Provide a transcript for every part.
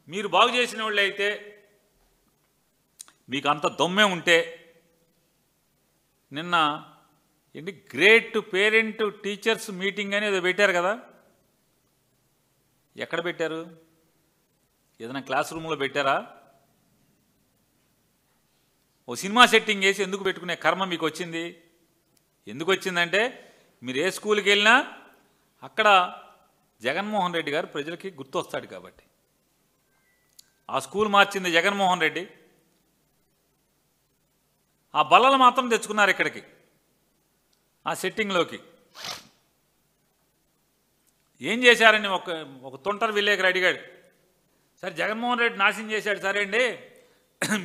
మీరు బాగు చేసిన వాళ్ళు అయితే మీకు అంత దమ్మే ఉంటే నిన్న ఏంటి గ్రేట్ పేరెంట్ టీచర్స్ మీటింగ్ అని ఏదో పెట్టారు కదా, ఎక్కడ పెట్టారు? ఏదైనా క్లాస్ రూమ్లో పెట్టారా? ఓ సినిమా సెట్టింగ్ వేసి ఎందుకు పెట్టుకునే కర్మ మీకు వచ్చింది? ఎందుకు వచ్చిందంటే మీరు ఏ స్కూల్కి వెళ్ళినా అక్కడ జగన్మోహన్ రెడ్డి గారు ప్రజలకి గుర్తొస్తాడు కాబట్టి. ఆ స్కూల్ మార్చింది జగన్మోహన్ రెడ్డి. ఆ బల్లలు మాత్రం తెచ్చుకున్నారు ఇక్కడికి, ఆ సెట్టింగ్లోకి. ఏం చేశారని ఒక తొంటర్ విలేకరు అడిగాడు. సరే జగన్మోహన్ రెడ్డి నాశనం చేశాడు, సరే అండి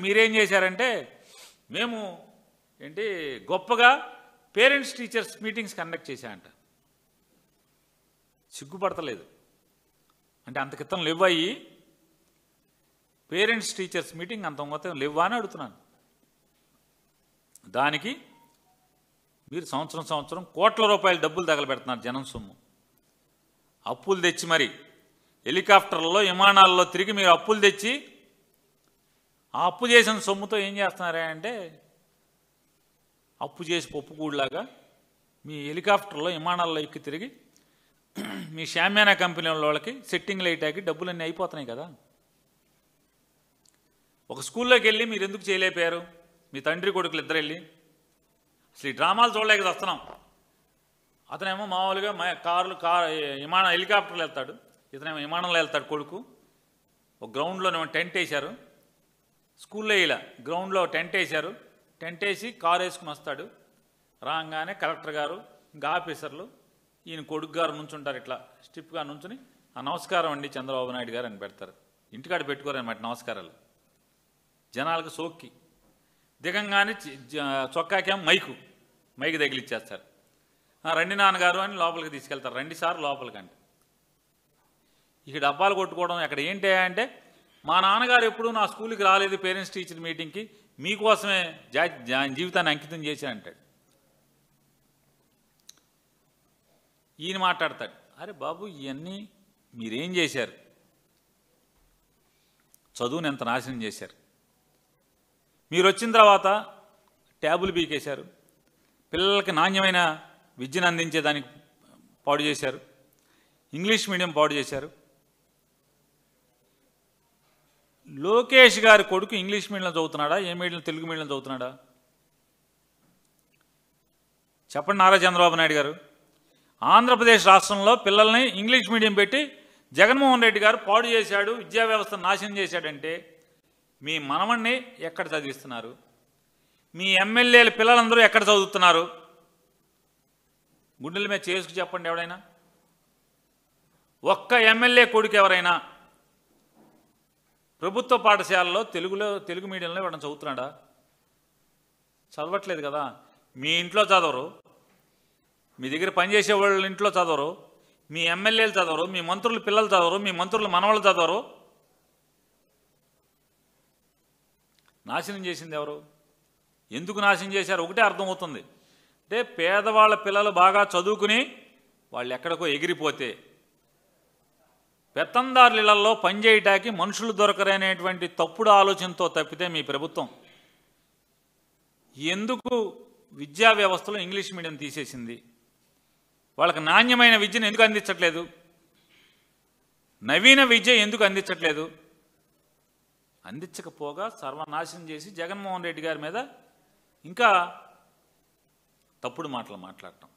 మీరేం చేశారంటే మేము ఏంటి గొప్పగా పేరెంట్స్ టీచర్స్ మీటింగ్స్ కండక్ట్ చేశాయంట. సిగ్గుపడతలేదు అంటే అంత క్రితం లేవయ్యి పేరెంట్స్ టీచర్స్ మీటింగ్ అంత మొత్తం లేవా అని అడుగుతున్నాను. దానికి మీరు సంవత్సరం కోట్ల రూపాయల డబ్బులు తగలబెడుతున్నారు, జనం సొమ్ము. అప్పులు తెచ్చి మరి హెలికాప్టర్లలో విమానాల్లో తిరిగి మీరు అప్పులు తెచ్చి ఆ అప్పు చేసిన సొమ్ముతో ఏం చేస్తున్నారా అంటే అప్పు చేసి పప్పుకూడులాగా మీ హెలికాప్టర్లో విమానాల్లో ఎక్కి తిరిగి మీ షామ్యానా కంపెనీ వాళ్ళకి సెట్టింగ్లు వేయటానికి డబ్బులన్నీ అయిపోతున్నాయి కదా. ఒక స్కూల్లోకి వెళ్ళి మీరు ఎందుకు చేయలేకపోయారు? మీ తండ్రి కొడుకులు ఇద్దరు వెళ్ళి అసలు ఈ డ్రామాలు చూడలేక వస్తున్నాం. అతనేమో మామూలుగా హెలికాప్టర్లో వెళ్తాడు, ఇతనేమో విమానంలో వెళ్తాడు కొడుకు. ఒక గ్రౌండ్లోనేమో టెంట్ వేశారు, స్కూల్లో ఇలా గ్రౌండ్లో టెంట్ వేశారు. టెంట్ వేసి కారు వేసుకుని వస్తాడు. రాగానే కలెక్టర్ గారు ఇంకా ఆఫీసర్లు ఈయన కొడుకు గారు నుంచుంటారు, ఇట్లా స్టిప్గా నుంచుని ఆ నమస్కారం అండి చంద్రబాబు నాయుడు గారు అని పెడతారు. ఇంటికాడ పెట్టుకోరనమాట నమస్కారాలు. జనాలకు సోక్కి దిగంగానే చొక్కాకేం మైకు తగిలిచ్చేస్తారు. రండి నాన్నగారు అని లోపలికి తీసుకెళ్తారు. రండి సార్ లోపలికి అంటే ఇక డబ్బాలు కొట్టుకోవడం అక్కడ ఏంటి అంటే మా నాన్నగారు ఎప్పుడు నా స్కూల్కి రాలేదు పేరెంట్స్ టీచర్ మీటింగ్కి, మీకోసమే జీవితాన్ని అంకితం చేసి అంటాడు. ఈయన మాట్లాడతాడు, అరే బాబు ఇవన్నీ మీరేం చేశారు? చదువుని ఎంత నాశనం చేశారు. మీరు వచ్చిన తర్వాత ట్యాబులు బీకేశారు, పిల్లలకి నాణ్యమైన విద్యను అందించేదానికి పాడు చేశారు, ఇంగ్లీష్ మీడియం పాడు చేశారు. లోకేష్ గారి కొడుకు ఇంగ్లీష్ మీడియంలో చదువుతున్నాడా, ఏ మీడియం తెలుగు మీడియం చదువుతున్నాడా? చెప్పండి నారా చంద్రబాబు నాయుడు గారు. ఆంధ్రప్రదేశ్ రాష్ట్రంలో పిల్లల్ని ఇంగ్లీష్ మీడియం పెట్టి జగన్మోహన్ రెడ్డి గారు పాడు చేశాడు, విద్యా వ్యవస్థను నాశనం చేశాడంటే మీ మనవణ్ణి ఎక్కడ చదివిస్తున్నారు? మీ ఎమ్మెల్యేల పిల్లలందరూ ఎక్కడ చదువుతున్నారు? గుండెల మీద చేసుకు చెప్పండి ఎవడైనా. ఒక్క ఎమ్మెల్యే కొడుకు ఎవరైనా ప్రభుత్వ పాఠశాలలో తెలుగు మీడియంలో వాడు చదువుతున్నాడా? చదవట్లేదు కదా. మీ ఇంట్లో చదవరు, మీ దగ్గర పనిచేసే వాళ్ళ ఇంట్లో చదవరు, మీ ఎమ్మెల్యేలు చదవరు, మీ మంత్రుల పిల్లలు చదవరు, మీ మంత్రుల మనవాళ్ళు చదవరు. నాశనం చేసింది ఎవరు? ఎందుకు నాశనం చేశారు? ఒకటే అర్థమవుతుంది అంటే పేదవాళ్ళ పిల్లలు బాగా చదువుకుని వాళ్ళు ఎక్కడికో ఎగిరిపోతే పెత్తందారుల ఇళ్లలో పనిచేయటానికి మనుషులు దొరకరనేటువంటి తప్పుడు ఆలోచనతో తప్పితే మీ ప్రభుత్వం ఎందుకు విద్యా వ్యవస్థలో ఇంగ్లీష్ మీడియం తీసేసింది? వాళ్ళకి నాణ్యమైన విద్యను ఎందుకు అందించట్లేదు? నవీన విద్య ఎందుకు అందించట్లేదు? అందించకపోగా సర్వనాశనం చేసి జగన్మోహన్ రెడ్డి గారి మీద ఇంకా తప్పుడు మాటలు మాట్లాడటం.